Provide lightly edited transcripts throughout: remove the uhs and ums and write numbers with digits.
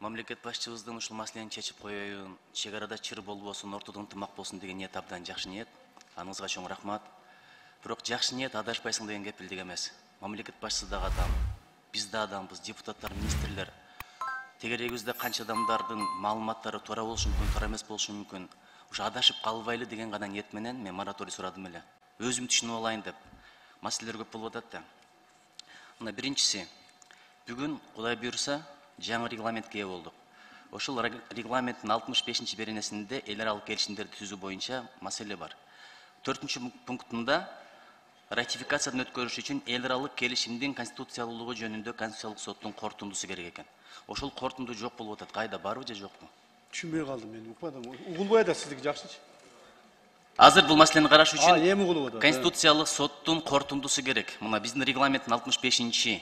Мамлекет башчыбыздын ушул маселени чечип коеюн, чек арада чыр болбосун, ортодо ынтымак болсун деген ниет абдан жакшы ниет. Аныңызга чоң рахмат. Бирок жакшы ниет адашпайсың деген кепилдик эмес. Мамлекет башчысы дагы адам, биз да адамбыз, депутаттар, министрлер. Тегерегибизде канча адамдардын маалыматтары туура болушу мүмкүн, туура эмес болушу мүмкүн. Ушу адашып калбайлы деген гана ниет менен мен мораторий сурадым эле. Өзүм түшүнүп алайын деп. Маселелер көп болуп атат да. Мына биринчиси, бүгүн Кудай буйрса жаңы регламентке ээ болдук. Ошол регламенттин 65-чи беренесинде эл аралык келишимдерди түзүү боюнча маселе бар. 4-чү пунктунда ратификациядан өткөрүш үчүн эл аралык келишимдин конституциялуулугу жөнүндө Конституциялык соттун корутундусу керек экен. Ошол корутунду жок болуп атат. Кайда, барбы же жокпу? Түшүнбөй калдым мен. Укпадым. Угулбай да сиздики жакшычы. Азыр бул маселени караш үчүн Конституциялык соттун корутундусу керек. Мына биздин регламенттин 65-чи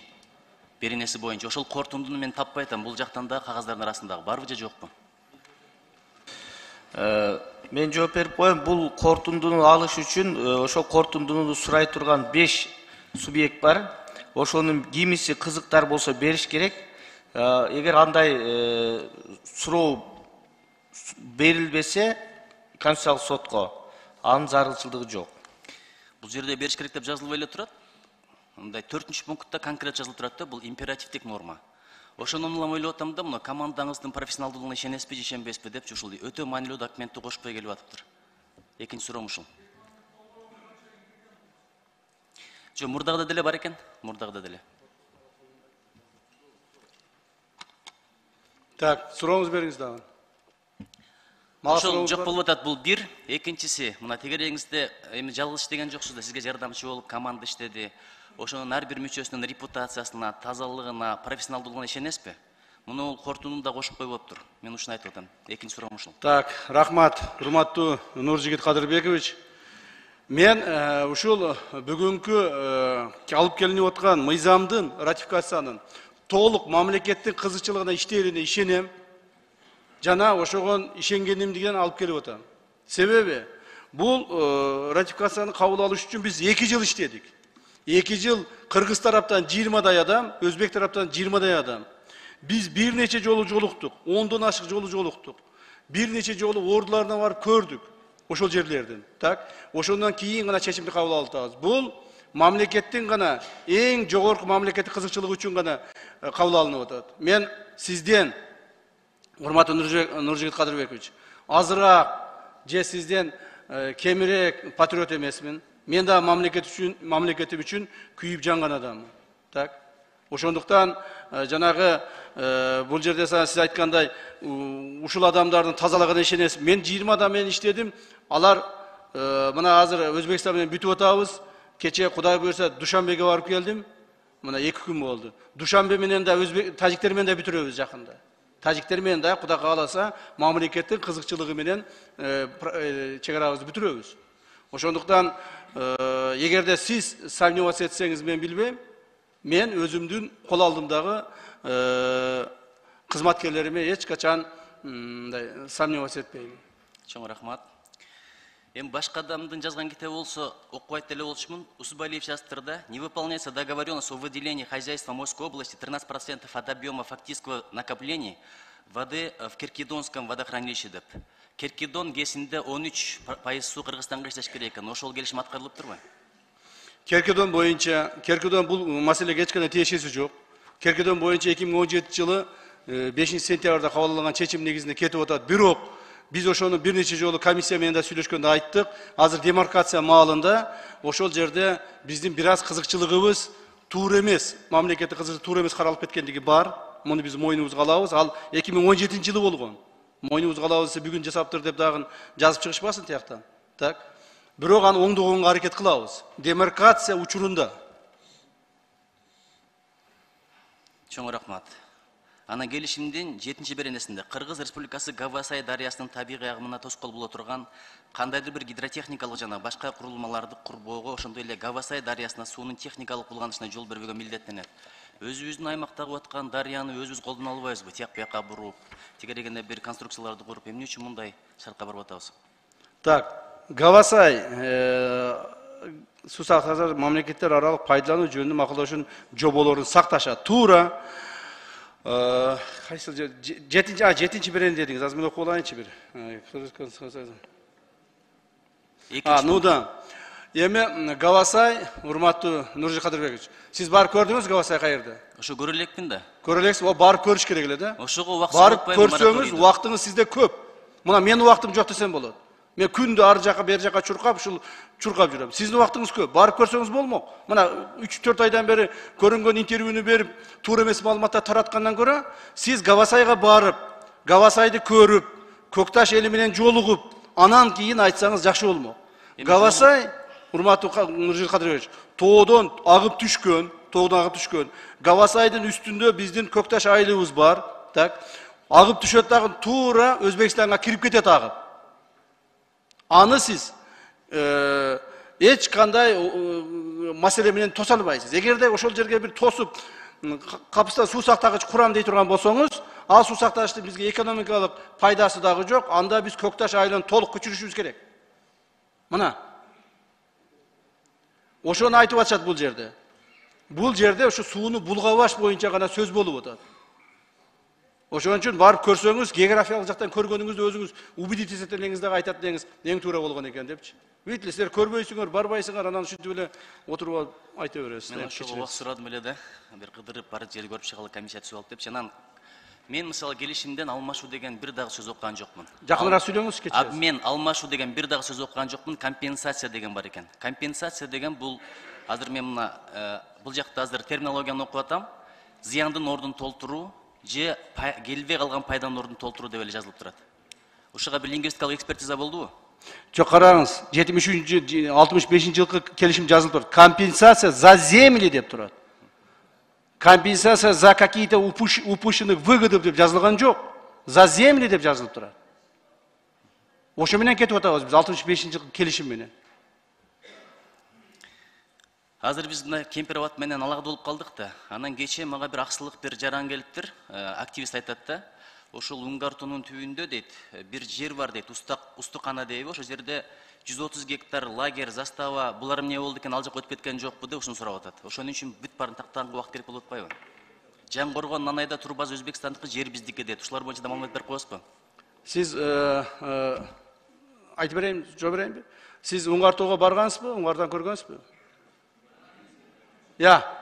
беренеси боюнча ошол корутундуну мен таппай атам. Бул жактан да кагаздардын арасындагы барбы же жокпу? Мен жооп берип коем. Бул корутундуну алыш үчүн ошол корутундуну сурай турган 5 субъект бар. Ошонун кимиси кызыктар болсо бериш керек. Эгер андай суроо берилбесе Конституциялык сотко анын зарылчылыгы жок. Бул жерде бериш керек деп жазылып эле турат. Мындай 4-чү пунктта конкрет жазылып турат да, бул императивдик норма. Ошондон улам ойлоп атам да, мына командаңыздын профессионалдуулугуна ишенесизби же ишенбейсизби депчи ушул өтө маанилүү документти кошпой келип атыптыр. Экинчи суроом ушул. Жо, мурдагыда деле бар экен, мурдагыда деле. Так, сурооңуз бериңиз дагы. Ошол жок болуп атат, бул бир. Экинчиси, мына тегерегиңизде эми жалгыз иштеген жоксуз да, сизге жардамчы болуп команда иштеди. Ошонун ар бир мүчөсүнүн репутациясына, тазалыгына, профессионалдуулугуна ишенесизби? Муну корутундуну да кошуп коюп атыптыр. Мен ушуну айтып атам. Экинчи суроом ушул. Так, рахмат, урматтуу Нуржигит Кадырбекович. Мен ушул бүгүнкү алып келинип аткан мыйзамдын ратификациянын толук мамлекеттин кызыкчылыгына иштээрине ишенем. Жана ошогон ишенгенимден алып келип атам. Себеби бул ратификацияны кабыл алыш үчүн биз 2 жыл иштедик. 2 жыл Кыргыз тараптан 20 адам, Өзбек тараптан 20 адам. Биз бир нече жолу жолуктук, 10дон ашык жолу жолуктук. Бир нече жолу ордуларына барып көрдүк ошол жерлерден. Так, ошондон кийин гана чечимди кабыл алдыбыз. Бул мамлекеттин гана эң жогорку мамлекеттик кызыкчылыгы үчүн гана кабыл алынып атат. Мен сизден, урматтуу Нуржигит Кадырбекович, азыраак же сизден кемирээк патриот эмесмин. Мен да мамлекетим үчүн күйүп жанган адаммын. Так. Ошондуктан жанагы бул жерде сиз айткандай ушул адамдардын тазалыгына ишенесиз. Мен 20 адам менен иштедим. Алар мына азыр Өзбекстан менен бүтүп атабыз. Кече Кудай буйрса Душанбеге барып келдим. Мына 2 күн болду. Душанбе менен да тажиктер менен да бүтүрөбүз жакында. Тажиктер менен да Кудай кааласа мамлекеттин кызыкчылыгы менен чек арабызды бүтүрөбүз. Ошондуктан эгерде сиз сомневаться этсеңиз мен билбейм, мен өзүмдүн кол алдымдагы кызматкерлериме эч качан сомневаться этпейм. Чоң рахмат. Эми башка адамдын жазган китеби болсо окубайт деле болчумун. Усубалиев жазыптыр да: не выполняется договоренность о выделении хозяйства Мойской области 13% от объема фактического накопления воды в Киркидонском водохранилище деп. Киркидон ГЭСинде 13% суу Кыргызстанга иштеш керек экен. Ошол келишим аткарылып турбу? Киркидон боюнча, Киркидон бул маселеге эч кандай тиешеси жок. Киркидон боюнча 2017 жылы 5-сентябрда кабыл алынган чечим негизинде кетип атат. Бирок биз ошону бир нече жолу комиссия менен да сүйлөшкөндө айттык. Азыр демаркация маалында ошол жерде биздин бир аз кызыкчылыгыбыз туура эмес, мамлекеттик кызыкчылык туура эмес каралып кеткендиги бар. Муну биз мойнубузга алабыз. Ал 2017 жылы болгон. Мойнубузга алабыз бүгүн жасаптыр деп дагы жазып чыгышпасын тияктан. Так. Бирок аны оңдогонго аракет кылабыз. Демаркация учурунда. Чоң рахмат. Ана келишимдин 7-чи беренесинде Кыргыз Республикасы Гавасай дарыясынын табигый агымына тоскоол боло турган кандайдыр бир гидротехникалык жана башка курулмаларды курбоого, ошондой эле Гавасай дарыясына суунун техникалык булганышына жол бербөөгө милдеттенет. Өзүбүздүн аймактагы аткан дарыяны өзүбүз колдон албайбызбы? Тияк бияка буруп, тегерегенде бир конструкцияларды куруп, эмне үчүн мындай шартка барып атабыз? Так, Гавасай суу сактагыч мамлекеттер аралык пайдалануу жөнүндө макулдашуунун жоболорун сакташат. Туура. Kayсы жетинчи берен дедиңиз, азыр мен окуп алайынчы бир. Ну да. Эми Гавасай, урматтуу Нуржи Кадырбекович. Сиз барып көрдүңүз Гавасай кайерде? Ошо көрө элекмин да. Көрө элексиз, о барып көрүш керек эле да. Ошого убакыт Барып көрсөңүз, убактыңыз сизде көп. Мына менин убактым жок десем болот. Мен күндө ар жака бер жака чуркап, ушул чуркап жүрөм. Сиздин убактыңыз көп. Барып көрсөңүз болмок. Мына 3-4 айдан бери көрүнгөн интервьюну берип, туура эмес маалыматтар тараткандан көрө, сиз Гавасайга барып, Гавасайды көрүп, Көкташ эли менен жолугуп, анан кийин айтсаңыз жакшы болмок. Гавасай, урматтуу Нуржи Кадырбекович, тоодон агып түшкөн. Гавасайдын үстүндө биздин Көкташ айылыбыз бар, так. Агып түшөт дагы туура Өзбекстанга кирип кетет агып. Аны сиз эч кандай маселе менен тоса албайсыз. Эгерде ошол жерге бир тосуп, капыста суу сактагыч курам дей турган болсоңуз, ал суу сактагычтын бизге экономикалык пайдасы дагы жок. Анда биз Көкташ айылын толук көчүрүшүбүз керек. Мына. Ошону айтып атышат бул жерде. Бул жерде ошо сууну булгабаш боюнча гана сөз болуп атат. Ошон үчүн барып көрсөңүз, географиялык жактан көргөнүңүздү өзүңүз убедить этсеңиз дагы айтат деңиз, эң туура болгон экен депчи. Видите, силер көрбөйсүңөр, барбайсыңар, анан ушинтип эле отуруп айта бересиз. Мен ошого убакыт сурадым эле да. Бир кыдырып барып жер көрүп чыгалы комиссия түзүп алып депчи. Анан мен мисалы келишимден алмашуу деген бир дагы сөз окуган жокмун. Жакыныраак сүйлөңүз кечээ. Мен алмашуу деген бир дагы сөз окуган жокмун, компенсация деген бар экен. Компенсация деген бул азыр мен мына бул жакта азыр терминологияны окуп атам. Зыяндын ордун толтуруу же келбей калган пайданын ордун толтуруу деп эле жазылып турат. Ушуга бир лингвистикалык экспертиза болдубу? Жок, караңыз, 65 жылкы келишим жазылып турат. Компенсация за земли деп турат. Компенсация за какие-то упущенных выгоды деп жазылган жок. За земли деп жазылып турат. Ошо менен кетип атабыз биз 65 жылкы келишим менен. Азыр биз мына Кемпероват менен алага болуп калдык да. Анан кечээ мага бир аксылык бир жаран келиптир. Активист айтат да. Ошол Уңгартуунун түбүндө дейт, бир жер бар дейт, Устукана дейби, ошол жерде 130 гектар лагерь, застава, булар эмне болду экен, ал жака өтүп кеткен жокпу деп ушуну сурап атат. Ошон үчүн бүт баарын тактаганга убакыт керек болуп атпайбы? Жаңгоргон, Нанайда, Турбаз, Өзбекстандыкы жер биздики дейт. Ушулар боюнча да маалымат берип коесузбу? Сиз айтып берейин, жооп берейинби? Сиз Уңгартууга баргансызбы? Уңгардан көргөнсүзбү? Я.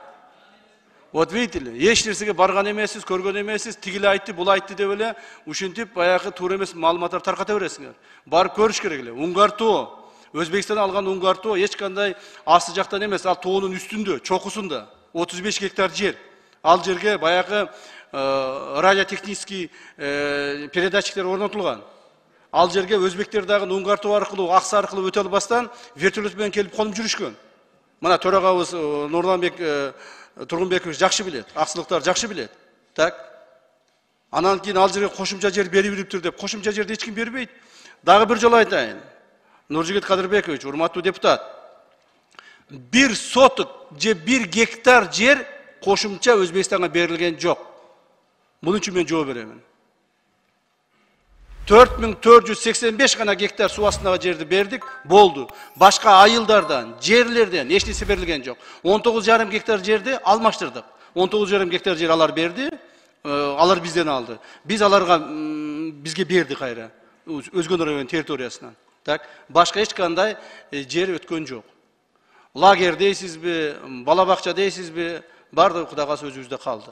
Вот видите ли, эч нерсеге барган эмессиз, көргөн эмессиз, тигиле айтты, бул айтты деп эле ушинтип баягы туура эмес маалыматтарды тарката бересиңер. Барып көрүш керек эле. Уңгартуу, Өзбекстандан алган Уңгартуу эч кандай асты жактан эмес, ал тоонун үстүндө, чокусунда 35 гектар жер. Ал жерге баягы радиотехнический передатчиктер орнотулган. Ал жерге өзбектер дагы Уңгартуу аркылуу, Аксы аркылуу өтө албастан вертолет менен келип конуп жүрүшкөн. Мына төрагабыз Нурланбек Тургунбекович жакшы билет, аксылыктар жакшы билет. Так. Анан кийин ал жерге кошумча жер берип бириптир деп, кошумча жерди эч ким бербейт. Дагы бир жолу айтайын. Нуржигит Кадырбекович, урматтуу депутат. 1 соток же 1 гектар жер кошумча Өзбекстанга берилген жок. Бунун үчүн мен жооп беремин. 4485 гана гектар суу астындагы жерди бердик, болду. Башка айылдардан, жерлерден эч нерсе берилген жок. 19,5 гектар жерди алмаштырдык. 19,5 гектар жер алар берди, алар бизден алды. Биз аларга бизге берди кайра, Өзгөн район территориясынан. Так, башка эч кандай жер өткөн жок. Лагерь дейсизби, бала бакча дейсизби, бардыгы Кудайга өзүбүздө калды.